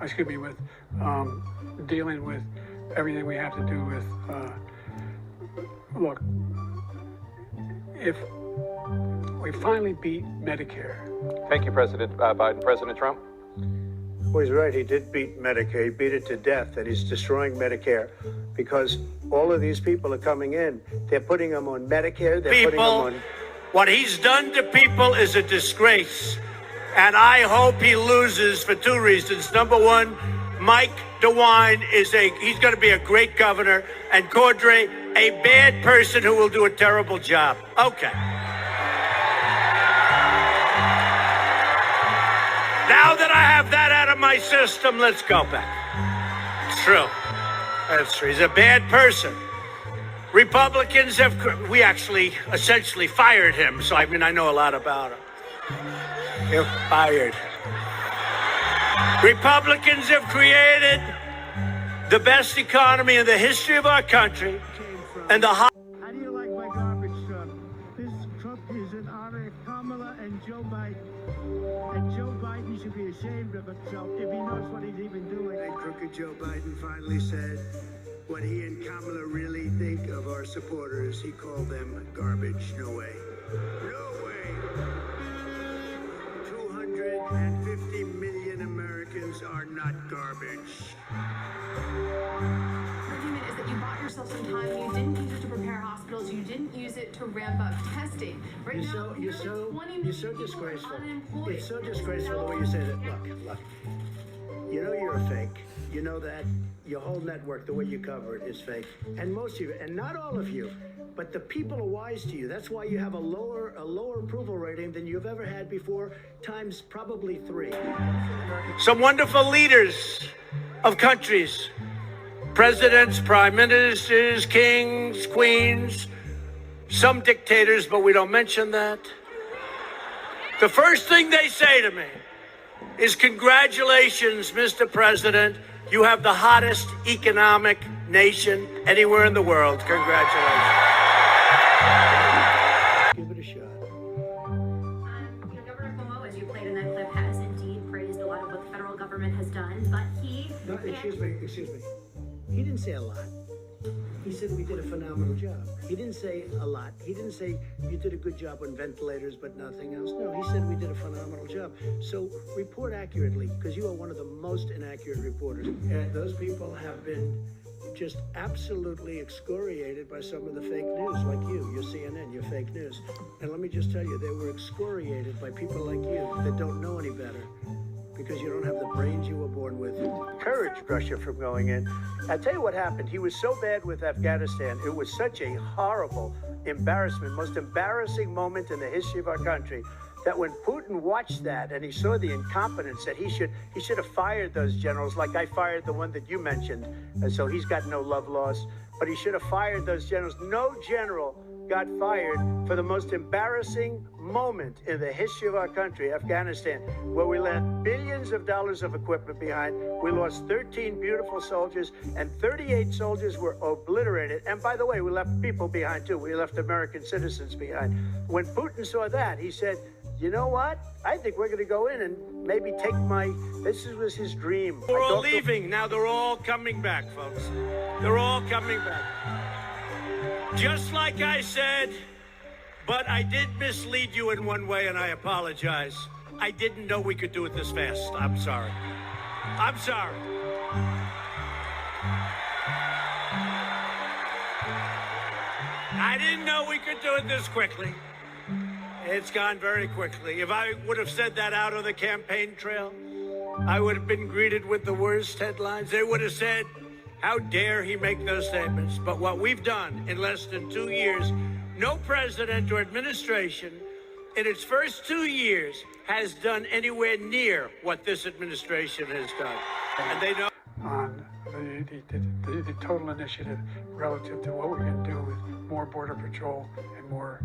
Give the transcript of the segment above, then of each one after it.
excuse me, with dealing with everything we have to do with, look, if we finally beat Medicare. Thank you, President Biden. President Trump? Well, he's right. He did beat Medicare. He beat it to death, and he's destroying Medicare because all of these people are coming in. They're putting them on Medicare. They're putting them on... What he's done to people is a disgrace. And I hope he loses for two reasons. Number one, Mike DeWine he's going to be a great governor, and Cordray, a bad person who will do a terrible job. Okay. Now that I have that out of my system, let's go back. It's true. That's true. He's a bad person. Republicans we actually essentially fired him. So, I mean, I know a lot about him. You're fired. Republicans have created the best economy in the history of our country. And the How do you like my garbage truck? This truck is an honor of Kamala and Joe Biden. And Joe Biden should be ashamed of himself if he knows what he's even doing. And crooked Joe Biden finally said what he and Kamala really think of our supporters. He called them garbage. No way. No way. 250 million Americans are not garbage. Argument is that you bought yourself some time. You didn't use it to prepare hospitals. You didn't use it to ramp up testing. Right now, You're so disgraceful. It's so disgraceful the way you say that. Look. You know you're a fake. You know that. Your whole network, the way you cover it, is fake. And most of you, and not all of you, but the people are wise to you. That's why you have a lower approval rating than you've ever had before, times probably 3. some wonderful leaders of countries, presidents, prime ministers, kings, queens, some dictators, but we don't mention that. The first thing they say to me is, congratulations, Mr. President. You have the hottest economic nation anywhere in the world. Congratulations. Give it a shot. Governor Cuomo, as you played in that clip, has indeed praised a lot of what the federal government has done, but he... No, excuse me. He didn't say a lot. He said we did a phenomenal job. He didn't say a lot. He didn't say you did a good job on ventilators, but nothing else. No, he said we did a phenomenal job. So report accurately, because you are one of the most inaccurate reporters. And those people have been just absolutely excoriated by some of the fake news, like you. You're CNN, you're fake news. And let me just tell you, they were excoriated by people like you that don't know any better, because you don't have the brains you were born with. Encouraged Russia from going in. I'll tell you what happened. He was so bad with Afghanistan. It was such a horrible embarrassment, most embarrassing moment in the history of our country, that when Putin watched that and he saw the incompetence, that he should have fired those generals, like I fired the one that you mentioned. And so he's got no love lost, but he should have fired those generals. No general got fired for the most embarrassing moment in the history of our country, Afghanistan, where we left billions of dollars of equipment behind. We lost 13 beautiful soldiers, and 38 soldiers were obliterated. And by the way, we left people behind too. We left American citizens behind. When Putin saw that, he said, you know what? I think we're going to go in and maybe take this was his dream. They're all leaving. Now they're all coming back, folks. They're all coming back. Just like I said, but I did mislead you in one way, and I apologize. I didn't know we could do it this fast. I'm sorry. I'm sorry. I didn't know we could do it this quickly. It's gone very quickly. If I would have said that out on the campaign trail, I would have been greeted with the worst headlines. They would have said, how dare he make those statements? But what we've done in less than 2 years, no president or administration in its first 2 years has done anywhere near what this administration has done. And they know. On the total initiative relative to what we can do with more Border Patrol and more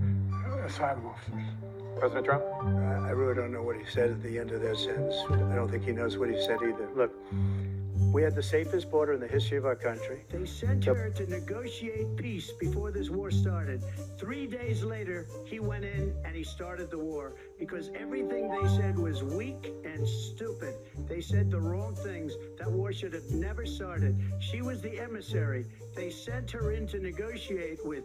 asylum officers. President Trump? I really don't know what he said at the end of that sentence. I don't think he knows what he said either. Look, We had the safest border in the history of our country. They sent her to negotiate peace before this war started. 3 days later, he went in and he started the war because everything they said was weak and stupid. They said the wrong things. That war should have never started. She was the emissary. They sent her in to negotiate with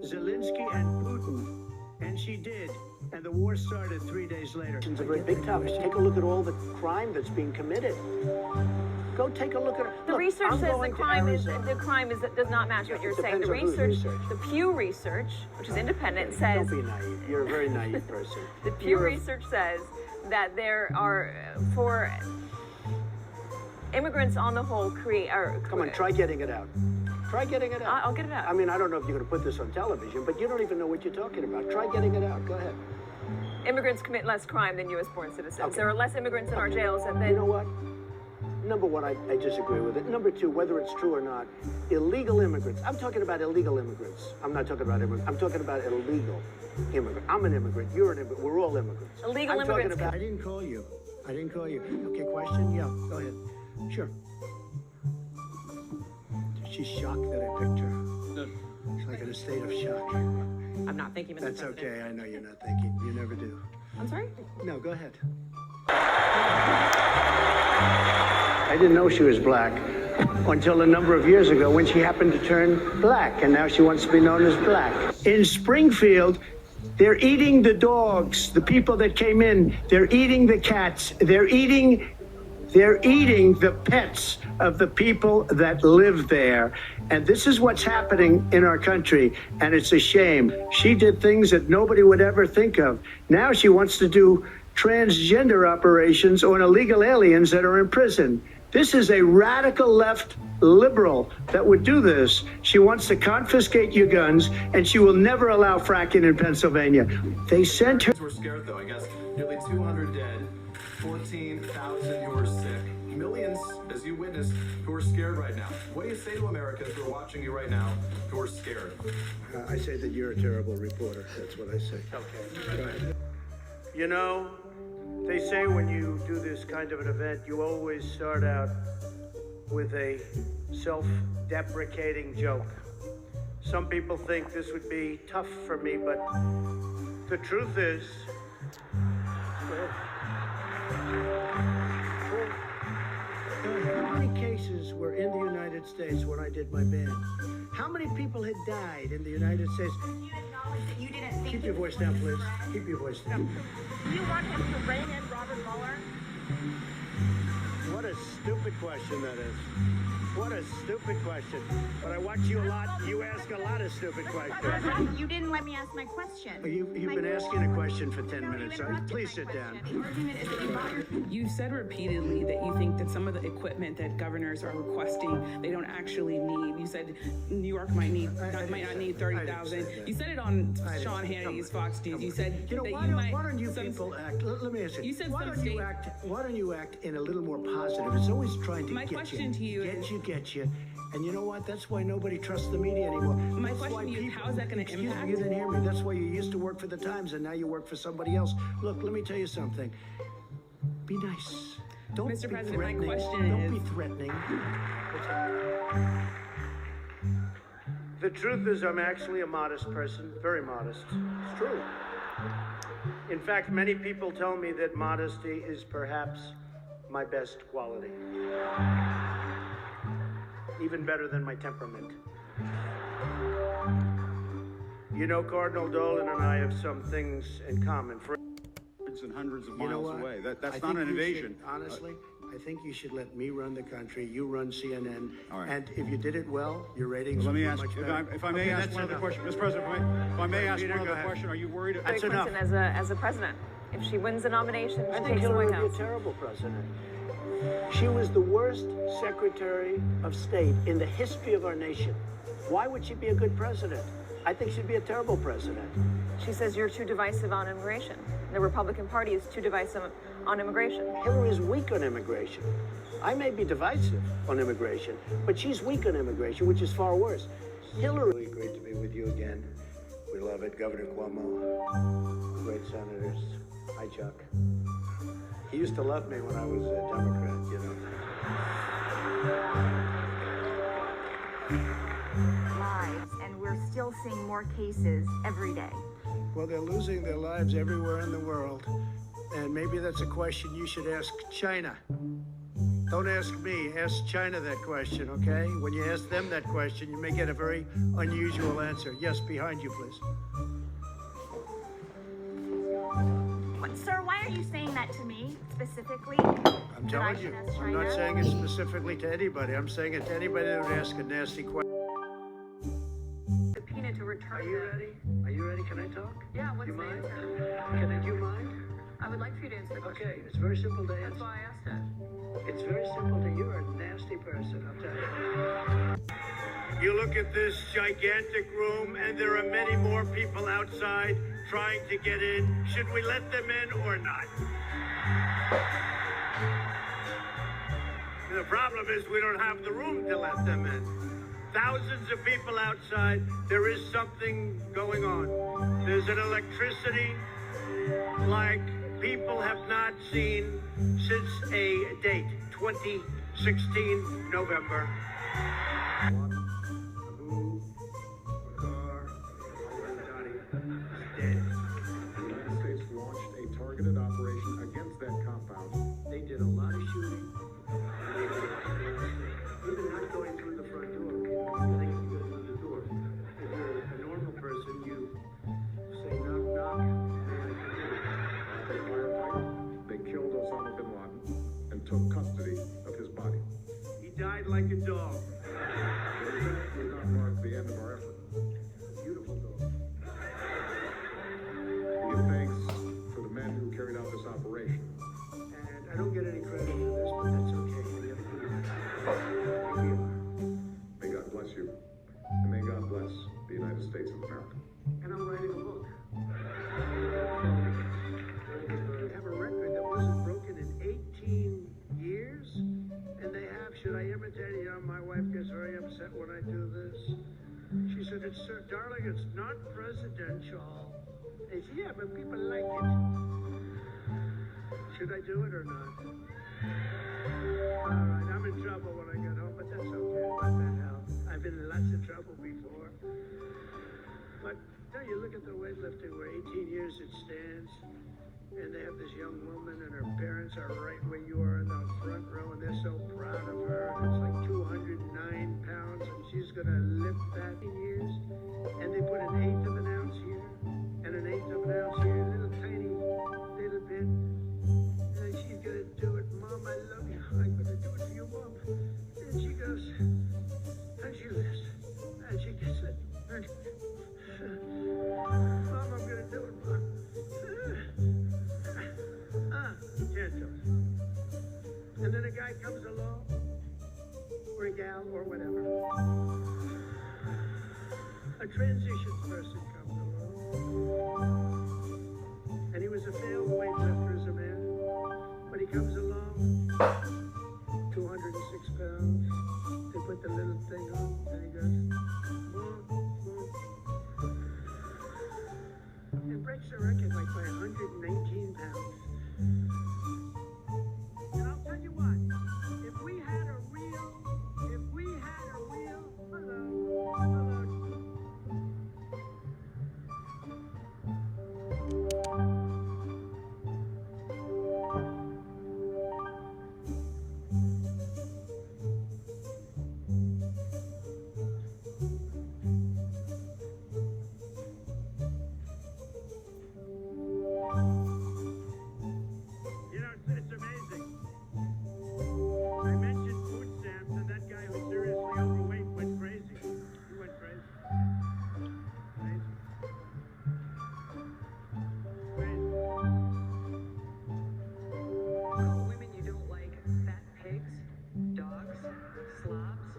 Zelensky and Putin, and she did. And the war started 3 days later. It's a very big topic. Take a look at all the crime that's being committed. Go take a look at it. The research says the crime does not match what you're saying. The Pew Research, which is independent, says. Don't be naive. You're a very naive person. The Pew Research says that there are, for immigrants on the whole, Come on, try getting it out. Try getting it out. I'll get it out. I mean, I don't know if you're going to put this on television, but you don't even know what you're talking about. Try getting it out. Go ahead. Immigrants commit less crime than U.S.-born citizens. Okay. There are less immigrants in our jails than. You know what? Number one, I disagree with it. Number two, whether it's true or not, illegal immigrants. I'm talking about illegal immigrants. I'm not talking about immigrants. I'm talking about illegal immigrants. I'm an immigrant. You're an immigrant. We're all immigrants. Illegal immigrants. I didn't call you. Okay, question? Yeah, go ahead. Sure. She's shocked that I picked her. No. She's like in a state of shock. I'm not thinking, Mr. That's President. okay. I know you're not thinking. You never do. I'm sorry? No, go ahead. I didn't know she was black until a number of years ago when she happened to turn black, and now she wants to be known as black. In Springfield, they're eating the dogs, the people that came in. They're eating the cats. They're eating the pets of the people that live there. And this is what's happening in our country, and it's a shame. She did things that nobody would ever think of. Now she wants to do transgender operations on illegal aliens that are in prison. This is a radical left liberal that would do this. She wants to confiscate your guns, and she will never allow fracking in Pennsylvania. They sent her. We're scared, though. I guess nearly 200 dead, 14,000 who are sick, millions, as you witnessed, who are scared right now. What do you say to Americans who are watching you right now who are scared? I say that you're a terrible reporter. That's what I say. Okay. Go ahead. You know, they say when you do this kind of an event, you always start out with a self-deprecating joke. Some people think this would be tough for me, but the truth is, how many cases were in the United States when I did my band? How many people had died in the United States? You acknowledge that you didn't think. Keep your voice down, please. Keep your voice down. Do you want him to rein in Robert Mueller? What a stupid question that is. What a stupid question. But I watch you a lot. You ask a lot of stupid questions. You didn't let me ask my question. You've been asking a question for 10 minutes. Please sit down. The argument is that you bought your... You said repeatedly that you think that some of the equipment that governors are requesting, they don't actually need. You said New York might not need 30,000. You said it on Sean Hannity's Fox News. You said that why don't you people act? Let me ask you. You said why don't you act in a little more positive? It's always trying to My question to you is... Get you. And you know what? That's why nobody trusts the media anymore. My question to you is, how is that going to impact? You didn't hear me. That's why you used to work for the Times and now you work for somebody else. Look, let me tell you something. Be nice. Don't Mr. be President, threatening. my question Don't is... be threatening. The truth is I'm actually a modest person, very modest. It's true. In fact, many people tell me that modesty is perhaps my best quality. Even better than my temperament. You know, Cardinal Dolan and I have some things in common. And hundreds of miles away. That's not an invasion. Honestly, I think you should let me run the country. You run CNN. All right. And if you did it well, your ratings Let me would be ask, much better. if I may ask one other question, Mr. President, if I may ask one other question, are you worried? That's Hillary enough. Clinton as a president. If she wins the nomination, I she think takes the Hillary White would be House. a terrible president. She was the worst Secretary of State in the history of our nation. Why would she be a good president? I think she'd be a terrible president. She says you're too divisive on immigration. The Republican Party is too divisive on immigration. Hillary is weak on immigration. I may be divisive on immigration, but she's weak on immigration, which is far worse. Hillary, really great to be with you again. We love it. Governor Cuomo, great senators. Hi, Chuck. He used to love me when I was a Democrat, you know. increasing more cases every day. Well, they're losing their lives everywhere in the world. And maybe that's a question you should ask China. Don't ask me, ask China that question, okay? When you ask them that question, you may get a very unusual answer. Yes, behind you, please. Sir, why are you saying that to me specifically? I'm telling you, I'm not saying it specifically to anybody. I'm saying it to anybody that would ask a nasty question. Subpoena to return. Are you ready? Are you ready? Can I talk? Yeah, what's you the mind? answer? Do you mind? I would like for you to answer the question. Okay, it's very simple to answer. That's why I asked it. It's very simple to you're a nasty person, I'll tell you. You look at this gigantic room, and there are many more people outside trying to get in. Should we let them in or not? The problem is we don't have the room to let them in. Thousands of people outside. There is something going on. There's an electricity like people have not seen since a date, 2016 November. Targeted operation against that compound. They did a lot of shooting. Even not going through the front door. I think you go through the door. If you're a normal person, you say knock, knock, and After the firefight, they killed Osama bin Laden and took custody of his body. He died like a dog. It did not mark the end of our effort. beautiful dog. We give thanks for the men who carried out this operation. And I don't get any credit for this, but that's okay. We have a good man. May God bless you, and may God bless the United States of America. And I'm writing a book. They have a record that wasn't broken in 18 years, and they have. Should I imitate it? You know, my wife gets very upset when I do this. She said, "It's darling, it's not presidential." I said, "Yeah, but people like it." Should I do it or not? All right, I'm in trouble when I get home, but that's okay. What the hell? I've been in lots of trouble before. But no, you look at the weightlifting where 18 years it stands, and they have this young woman, and her parents are right where you are in the front row, and they're so proud of her. And it's like 209 pounds, and she's gonna lift that in years. And they put an eighth of an ounce here, and an eighth of an ounce here, a little tiny little bit. And she's gonna do it. Mom, I love you. I'm gonna do it for you, Mom. And she goes, and she lifts, and she gets it. Mom, I'm gonna do it, Mom. Can't do it. And then a guy comes along, or a gal, or whatever. A transition person comes along. And he was a failed weightlifter as a man. But he comes along, 206 pounds. They put the little thing on, and he goes, Mom, Mom. It breaks the record like by 119 pounds. And I'll tell you what, if we had a real, hello. You know, it's amazing. I mentioned food stamps, and that guy who's seriously overweight went crazy. He went crazy. Crazy. Crazy. Women you don't like, fat pigs, dogs, slobs,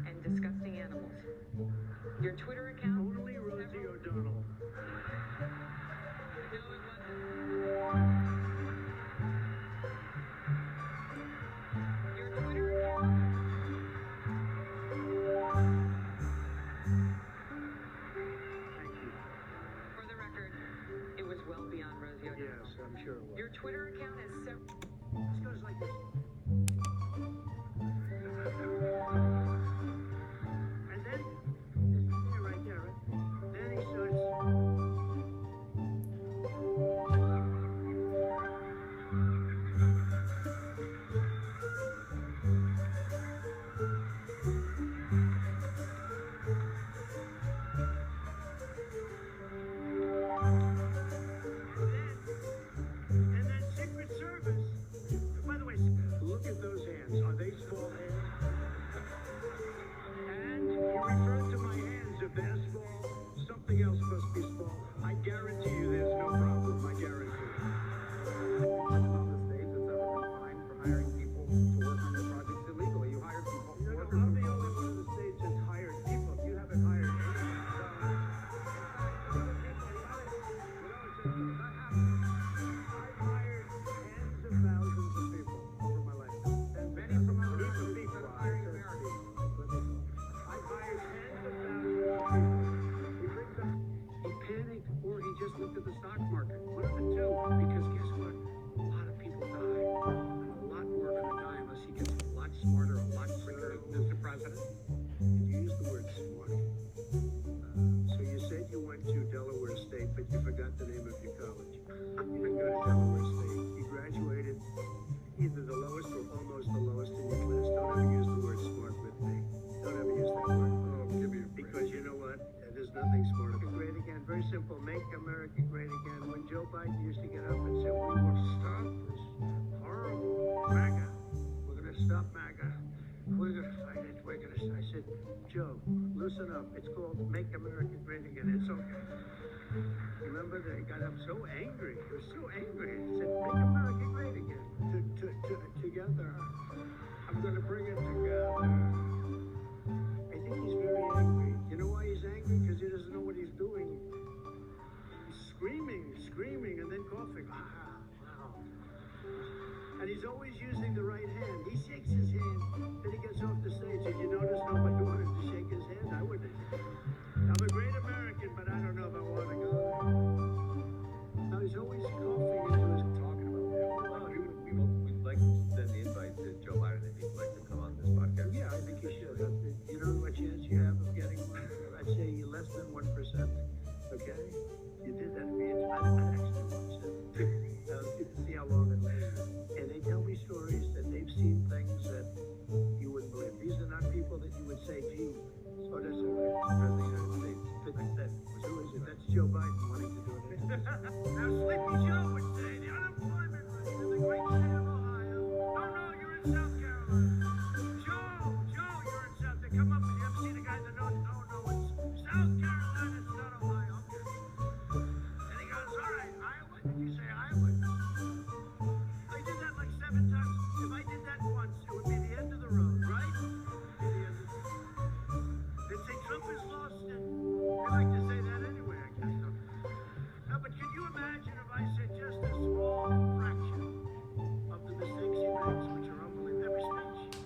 and disgusting animals. Your Twitter account? Only Rosie O'Donnell. No, it wasn't. Your Twitter account? Thank you. For the record, it was well beyond Rosie O'Donnell. Yes, I'm sure it was. Your Twitter account is This goes like this. And then, yeah, right there, right? hands. Are they small hands? And he referred to my hands. If they're small, something else must be small. I guarantee you there's no problem. I guarantee you. All the states that's ever been fined for hiring people to work on your projects illegally. You hired people. I'm the only one in the states that's hired people. You haven't hired anyone. I've hired tens of thousands of people over my lifetime. And many from other people are hiring Americans. I've hired tens of thousands of people. He brings up, he panicked or he just looked at the stock market. One of the two, because guess what? A lot of people die. And a lot more are going to die unless he gets a lot smarter, a lot quicker. Mr. President, you used the word smart. So you said you went to Delaware State, but you forgot the name of your college. You didn't go to Delaware State. You graduated either the lowest or almost the lowest in your class. Don't ever use the word smart with me. Don't ever use that word. Oh, give me a break. Because you know what? There's nothing smarter. Great again. Very simple. Make America great again. When Joe Biden used to get up and say, we will stop this horrible MAGA. We're going to stop MAGA. We're going to fight it. We're going to. I said, Joe, loosen up. It's called Make America Great Again. It's okay. Remember, they got up so angry. They were so angry. They said, Make America Great Again. Together. I'm going to bring it together. I think he's very angry. You know why he's angry? Because he doesn't know what he's doing. He's screaming, and then coughing. Wow. And he's always using the right hand. He shakes his hand, then he gets off the stage. Did you notice nobody wanted to shake his hand? I wouldn't. I'm a great American, but I don't know if I want to go there. Now he's always coughing into his talking about that. We'd like to send the invite to Joe Biden if he'd like to come on this podcast. Yeah, I think you should. You know what chance you have of getting one? I'd say less than 1%. Okay? You did that to me. I'd actually watch it. See how long it lasts. And they tell me stories that they've seen things that you wouldn't believe. These are not people that you would say, gee, oh, that's a President of the United States. Like that. Who is it? That's Joe Biden wanting to do it. Now, Sleepy Joe would say the unemployment rate in the great state of Ohio. No, you're in South Carolina. Joe, you're in South Carolina. Come up and you ever see the guy that knows? No, it's South Carolina, it's not Ohio. Okay. And he goes, all right, Iowa? Did you say Iowa? I did that like 7 times. If I did that once, it would be the end of the road, right? They'd say Trump is lost, and they like to say that anyway, I guess. No, but can you imagine if I said just a small fraction of the mistakes he makes, which are unbelievable, every speech?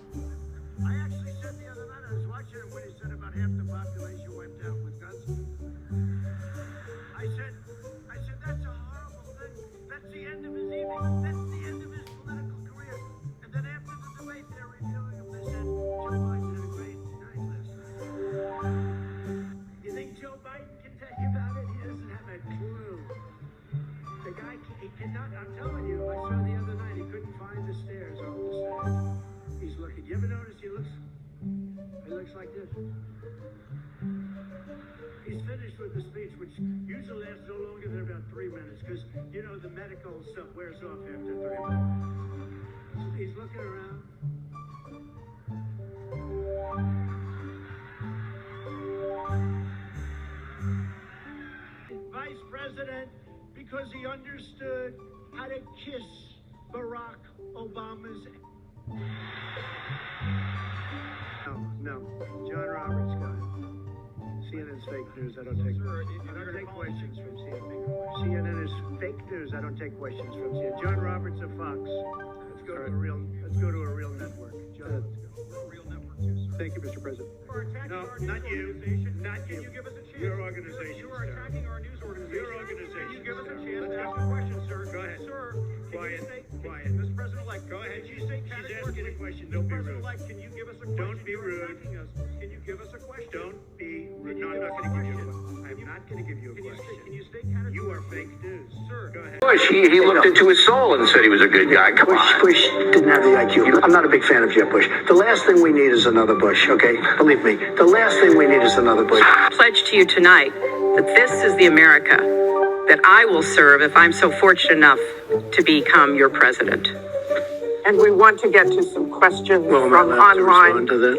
I actually said the other night, I was watching him when he said about half the population wiped out with guns. I said, that's a horrible thing. That's the end of his evening. That's the end of his political career. And then after the debate, they're reviewing him. They said, Joe Biden had a great night last night. You think Joe Biden can tell you about it? He doesn't have a clue. The guy, he cannot, I'm telling you, I saw the other night, he couldn't find the stairs off the stage. He's looking. You ever notice he looks like this? He's finished with the speech, which usually lasts no longer than about 3 minutes, because, you know, the medical stuff wears off after 3 minutes. He's looking around. Vice President, because he understood how to kiss Barack Obama's. No. John Roberts got it. CNN's fake news. I don't take questions from CNN. CNN is fake news. I don't take questions from CNN. John Roberts of Fox. Let's go to a real network. John, let's go. We're a real network too, sir. Thank you, Mr. President. No, not you. Not you. Can you give us a chance? Your organization. You are attacking our news organization. Your organization. Can you give us a chance to ask a question, sir? Go ahead. Sir, quiet. Mr. President-elect, go ahead. Can you say categorically? She's asking a question. Don't be rude. President-elect, can you give us a question? Don't be rude. Can you give us a question? Don't be rude. No, I'm not going to give you a question. I'm not going to give you a question. Can you state categorically? You are fake news. Sir, go ahead. Bush, he looked into his soul and said he was a good guy. Come on. Bush didn't have the IQ. I'm not a big fan of Jeb Bush. The last thing we need is another Bush, okay? Believe me. The last thing we need is another Bush. I pledge to you tonight that this is the America that I will serve if I'm so fortunate enough to become your president. And we want to get to some questions Well, am I from allowed to online. respond to that?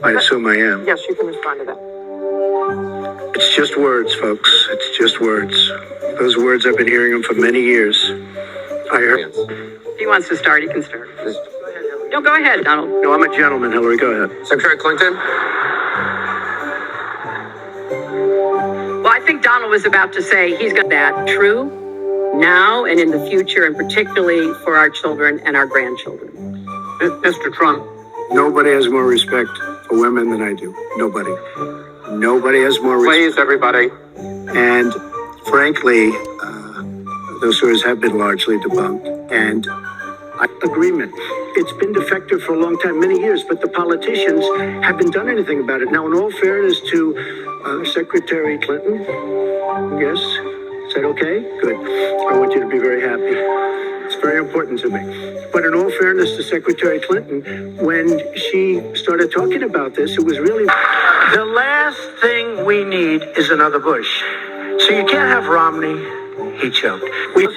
I assume I am. Yes, you can respond to that. It's just words, folks. It's just words. Those words, I've been hearing them for many years. I heard. If he wants to start, he can start. No, go ahead, Donald. No, I'm a gentleman, Hillary. Go ahead. Secretary Clinton? Well, I think Donald was about to say he's got that true now and in the future, and particularly for our children and our grandchildren. Mr. Trump, nobody has more respect for women than I do. Nobody. Nobody has more respect. Please, everybody. And frankly, those stories have been largely debunked. And agreement. It's been defective for a long time, many years, but the politicians haven't done anything about it. Now, in all fairness to Secretary Clinton, yes, is that okay? Good. I want you to be very happy. It's very important to me. But in all fairness to Secretary Clinton, when she started talking about this, it was really... The last thing we need is another Bush. So you can't have Romney. He choked. We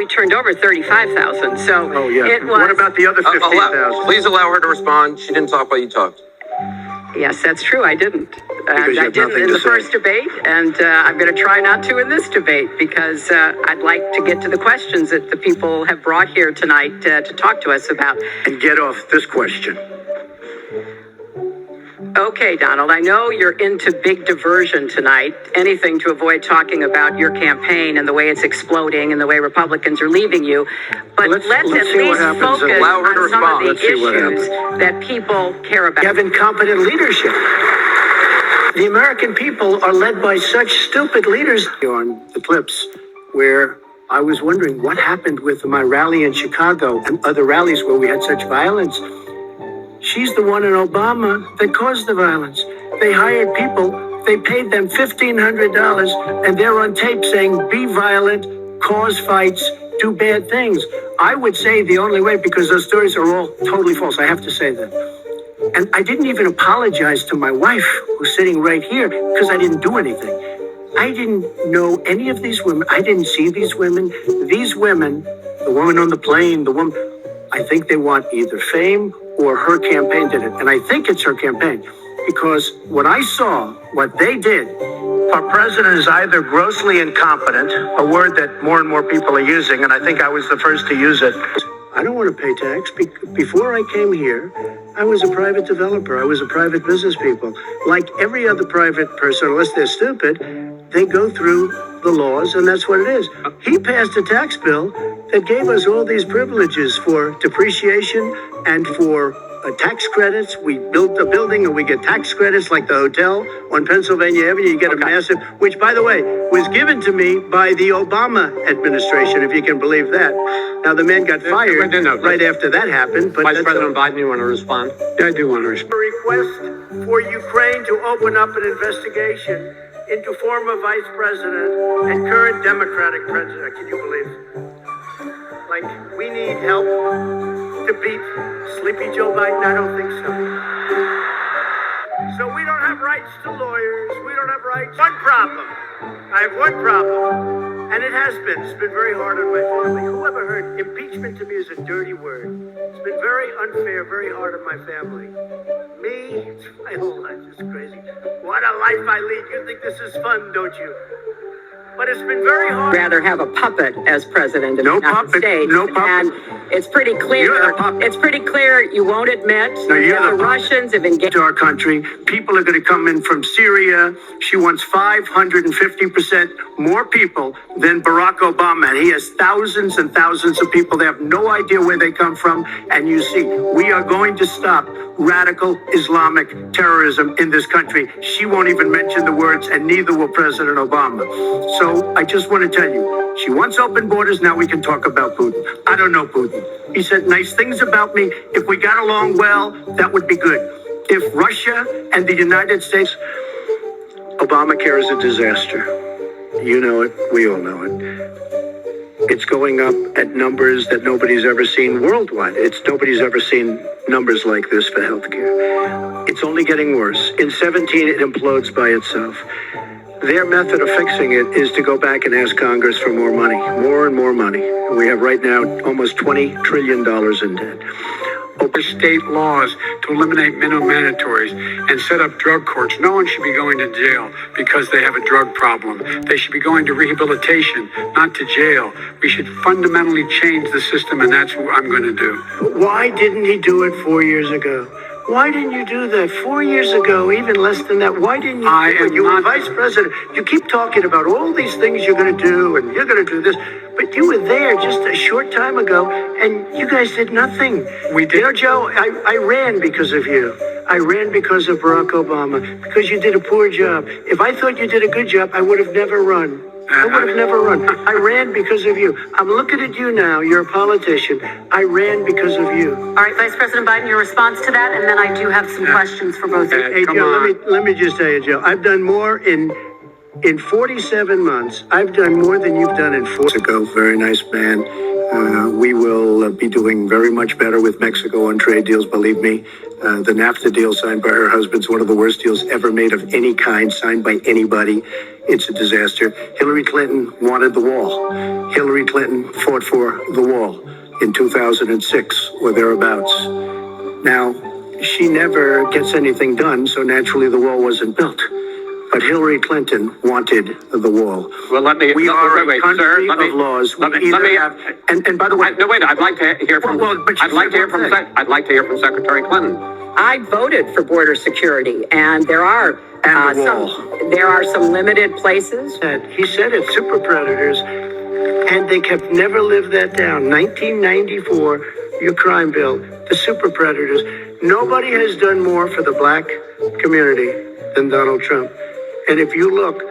turned over 35,000. So oh, yeah. It was. What about the other 15,000? Please allow her to respond. She didn't talk while you talked. Yes, that's true. I didn't. I didn't in the first debate, and I'm going to try not to in this debate because I'd like to get to the questions that the people have brought here tonight to talk to us about. And get off this question. Okay, Donald, I know you're into big diversion tonight, anything to avoid talking about your campaign and the way it's exploding and the way Republicans are leaving you. But let's at least focus on some of the issues that people care about. You have incompetent leadership. The American people are led by such stupid leaders. On the clips where I was wondering what happened with my rally in Chicago and other rallies where we had such violence. She's the one in Obama that caused the violence. They hired people, they paid them $1,500, and they're on tape saying, be violent, cause fights, do bad things. I would say the only way, because those stories are all totally false, I have to say that. And I didn't even apologize to my wife, who's sitting right here, because I didn't do anything. I didn't know any of these women. I didn't see these women. These women, the woman on the plane, the woman, I think they want either fame or her campaign did it. And I think it's her campaign because what I saw, what they did, our president is either grossly incompetent, a word that more and more people are using, and I think I was the first to use it. I don't want to pay tax. Before I came here, I was a private developer. I was a private business people. Like every other private person, unless they're stupid, they go through the laws, and that's what it is. He passed a tax bill that gave us all these privileges for depreciation and for tax credits. We built a building and we get tax credits like the hotel on Pennsylvania Avenue. You get a massive, which, by the way, was given to me by the Obama administration, if you can believe that. Now, the man got fired right after that happened. But Vice President Biden, you want to respond? Yeah, I do want to respond. A request for Ukraine to open up an investigation into former vice president and current Democratic president. Can you believe it? Like, we need help to beat Sleepy Joe Biden? I don't think so. So we don't have rights to lawyers. We don't have rights. One problem. I have one problem. And it has been. It's been very hard on my family. Whoever heard impeachment to me is a dirty word. It's been very unfair, very hard on my family. Me, my whole life is crazy. What a life I lead. You think this is fun, don't you? But it's been very hard. Rather have a puppet as president of the United States. No puppet. And it's pretty clear. It's pretty clear you won't admit that the Russians have engaged to our country. People are going to come in from Syria. She wants 550% more people than Barack Obama. And he has thousands and thousands of people. They have no idea where they come from. And you see, we are going to stop radical Islamic terrorism in this country. She won't even mention the words, and neither will President Obama. So I just want to tell you, she wants open borders. Now we can talk about Putin. I don't know Putin. He said nice things about me. If we got along well, that would be good. If Russia and the United States, Obamacare is a disaster. You know it. We all know it. It's going up at numbers that nobody's ever seen worldwide. Nobody's ever seen numbers like this for healthcare. It's only getting worse. In 17, it implodes by itself. Their method of fixing it is to go back and ask Congress for more money, more and more money. We have right now almost $20 trillion in debt. Open state laws to eliminate minimum mandatories and set up drug courts. No one should be going to jail because they have a drug problem. They should be going to rehabilitation, not to jail. We should fundamentally change the system, and that's what I'm going to do. Why didn't he do it 4 years ago? Why didn't you do that 4 years ago, even less than that? Why didn't you do it? You were vice president. You keep talking about all these things you're going to do, and you're going to do this. But you were there just a short time ago, and you guys did nothing. We did. You know, Joe, I ran because of you. I ran because of Barack Obama, because you did a poor job. If I thought you did a good job, I would have never run. I would have never run. I ran because of you. I'm looking at you now. You're a politician. I ran because of you. All right, Vice President Biden, your response to that, and then I do have some questions for both of you. Hey, Joe, let me just tell you, Joe, I've done more in 47 months. I've done more than you've done in 4 years ago. Very nice man. We will be doing very much better with Mexico on trade deals, believe me. The NAFTA deal signed by her husband's one of the worst deals ever made of any kind, signed by anybody. It's a disaster. Hillary Clinton wanted the wall. Hillary Clinton fought for the wall in 2006 or thereabouts. Now, she never gets anything done, so naturally the wall wasn't built. But Hillary Clinton wanted the wall. Well, We are a country of laws. And by the way, no, wait. I'd like to hear from. I'd like to hear from Secretary Clinton. I voted for border security, and there are some limited places. He said it, super predators, and they kept never lived that down. 1994, your crime bill, the super predators. Nobody has done more for the black community than Donald Trump. And if you look,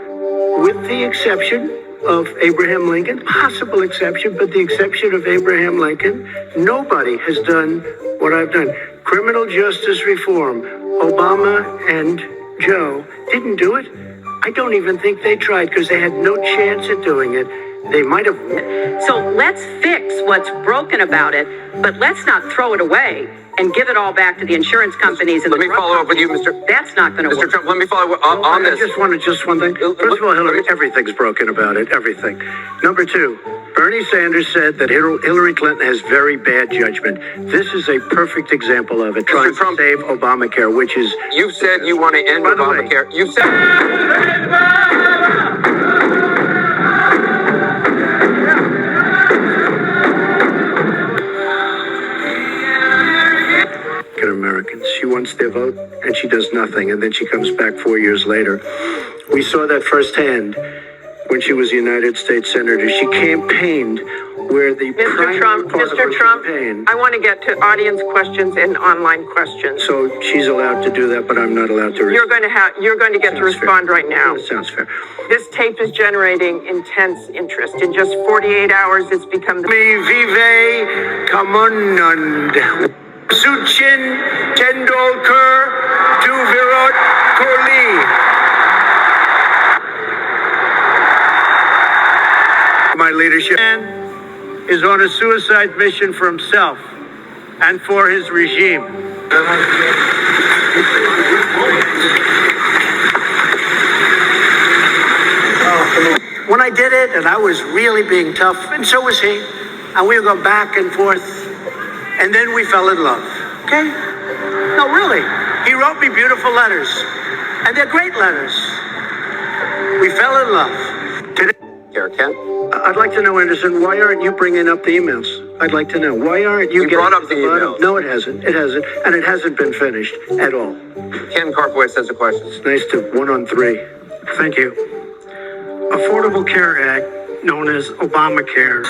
with the exception of Abraham Lincoln, possible exception, but the exception of Abraham Lincoln, nobody has done what I've done. Criminal justice reform, Obama and Joe didn't do it. I don't even think they tried because they had no chance at doing it. They might have. So let's fix what's broken about it, but let's not throw it away and give it all back to the insurance companies. And let me follow up with you, Mr. That's not going to work. Mr. Trump, let me follow up on this. Just one thing. First of all, Hillary, everything's broken about it. Everything. Number two, Bernie Sanders said that Hillary Clinton has very bad judgment. This is a perfect example of it. Trying to save Obamacare, which is... You said you want to end Obamacare. You said... Americans. She wants their vote and she does nothing, and then she comes back 4 years later. We saw that firsthand when she was a United States Senator. She campaigned where the Mr. Trump, I want to get to audience questions and online questions. So she's allowed to do that, but I'm not allowed to respond. You're going to get to respond right now. That sounds fair. This tape is generating intense interest. In just 48 hours, it's become the Vive Kamunand. Sachin Tendulkar to Virat Kohli. My leadership is on a suicide mission for himself and for his regime. When I did it, and I was really being tough, and so was he, and we would go back and forth. And then we fell in love, okay? No, really. He wrote me beautiful letters, and they're great letters. We fell in love. Today, Ken? I'd like to know, Anderson, why aren't you bringing up the emails? I'd like to know. Why aren't you brought up the emails? No, it hasn't. It hasn't. And it hasn't been finished at all. Ken Carpway says a question. It's nice to 1 on 3. Thank you. Affordable Care Act, known as Obamacare.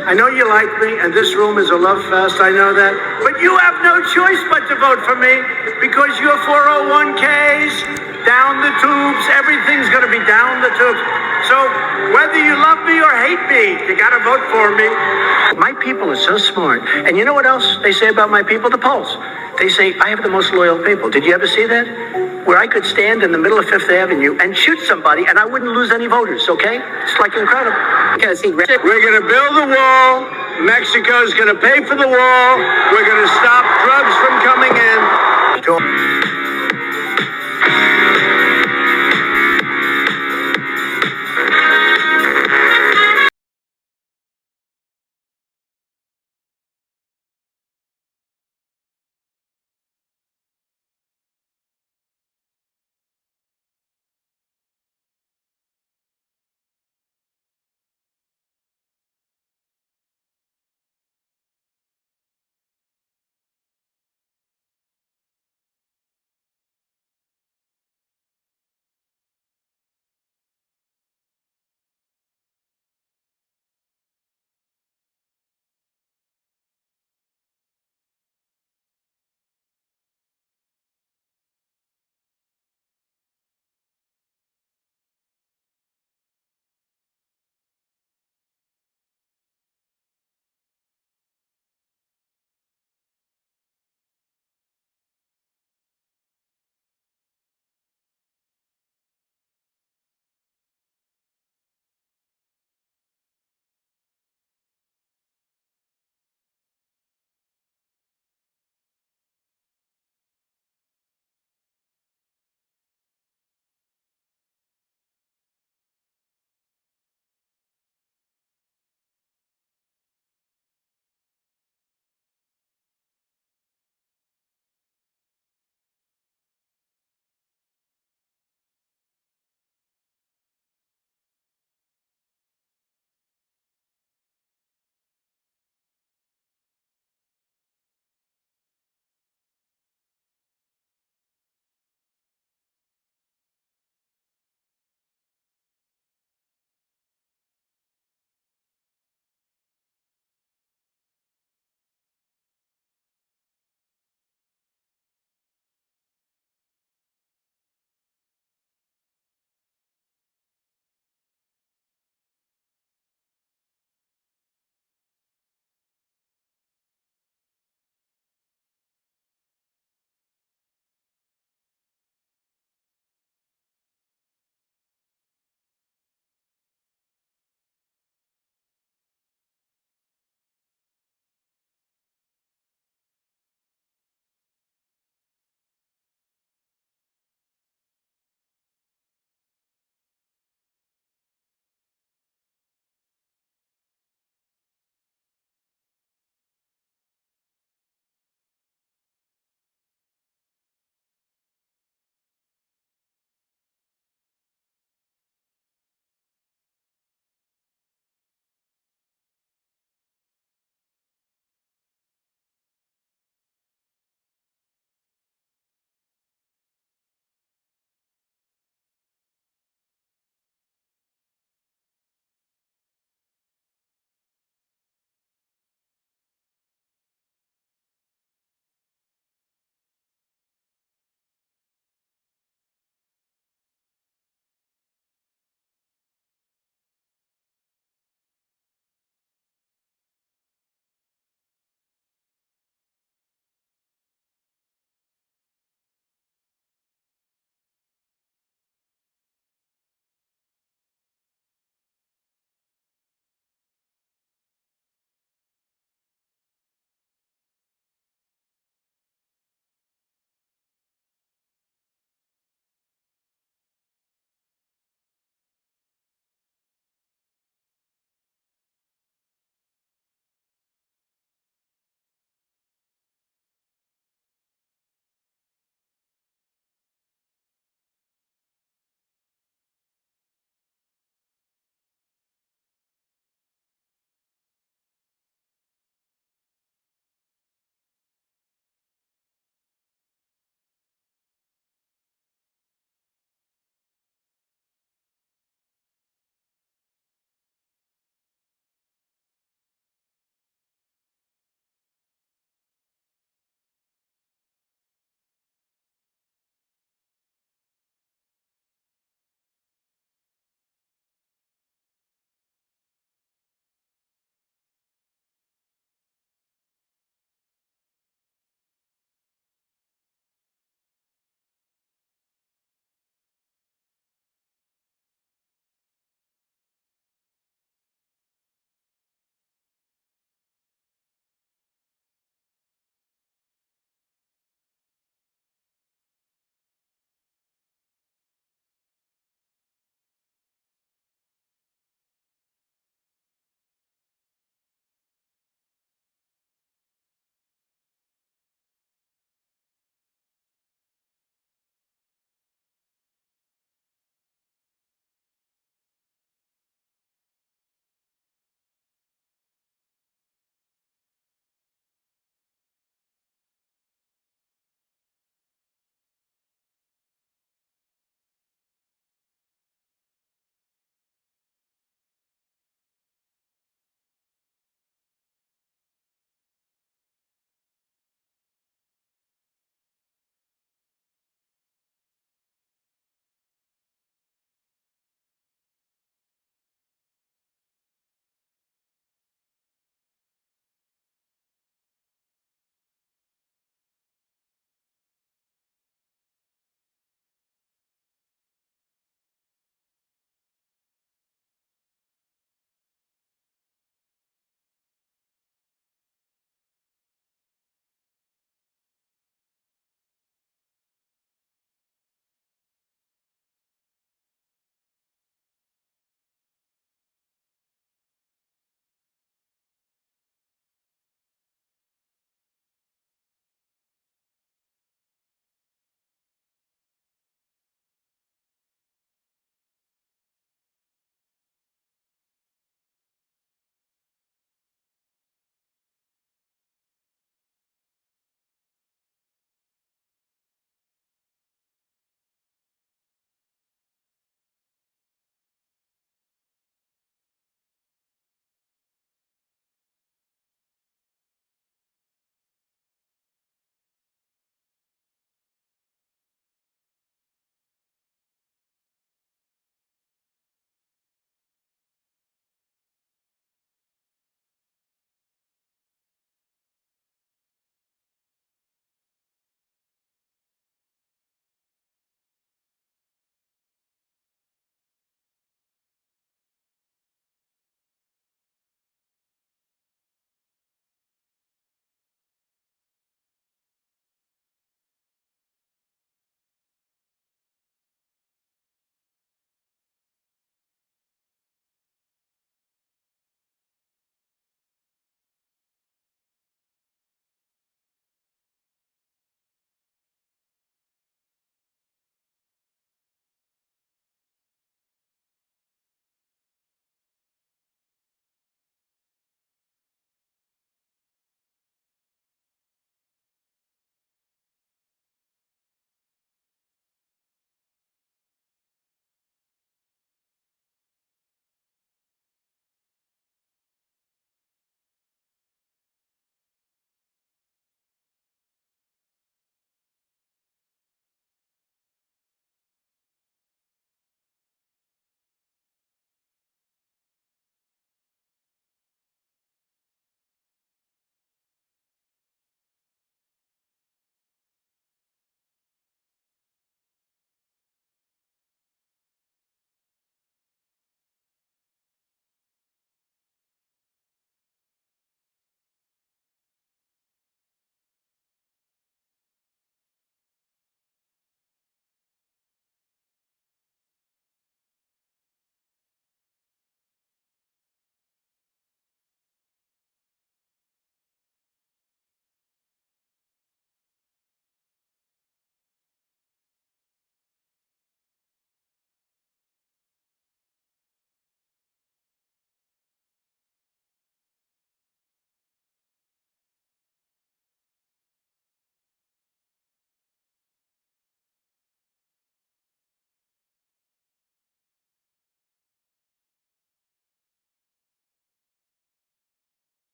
I know you like me, and this room is a love fest, I know that. But you have no choice but to vote for me, because your 401ks, down the tubes, everything's going to be down the tubes. So whether you love me or hate me, you got to vote for me. My people are so smart. And you know what else they say about my people? The polls. They say, I have the most loyal people. Did you ever see that? Where I could stand in the middle of Fifth Avenue and shoot somebody and I wouldn't lose any voters, okay? It's like incredible. Because we're going to build the wall. Mexico's going to pay for the wall. We're going to stop drugs from